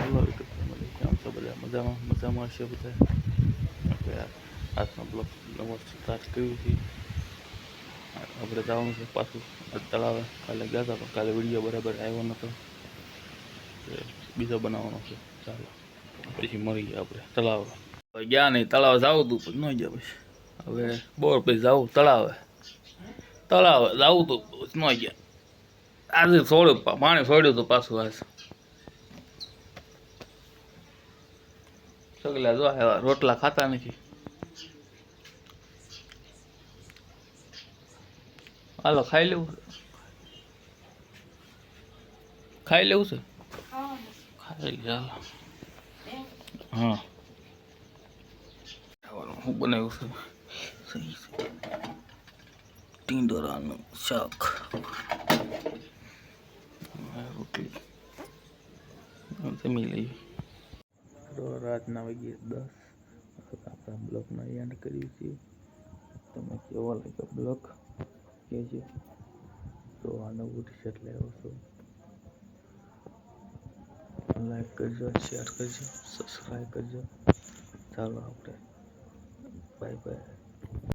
Hello YouTube family, કેમ છો બધા? મજામાં છે બધા. આપણે આજનો બ્લોગ નવો સ્ટાર્ટ કર્યું છે. આપણે જવાનું છે પાછું તળાવે. કાલે ગયા હતા પણ કાલે વિડીયો બરાબર આવ્યો નહોતો, બીજો બનાવવાનો છે. ચાલો પછી મળીએ આપણે તળાવે. ગયા નહીં, તળાવે જવું હતું પણ ન ગયા. પછી હવે બોર પછી જવું તળાવે જવું હતું ન ગયા. આજે છોડ્યું પાણી છોડ્યું હતું પાછું. આજ સગલા જો રોટલા ખાતા નથી. હાલો ખાઈ લેવું છે, ખાઈ લેવું છે, ખાઈ લે હાલો. હા હું બનાવ્યું છે ટીંડોરાનું શાક, રોટલી જમી લઈએ. રાતના વાગ્યે 10. આપણા બ્લોગનો એન્ડ કરીએ છીએ. તમે કેવો લાગ્યો બ્લોગ કહેજો. તો આ નવું ટી-શર્ટ લાવ્યો છો, લાઈક કરજો, શેર કરજો, સબસ્ક્રાઈબ કરજો. ચાલો આપણે બાય બાય.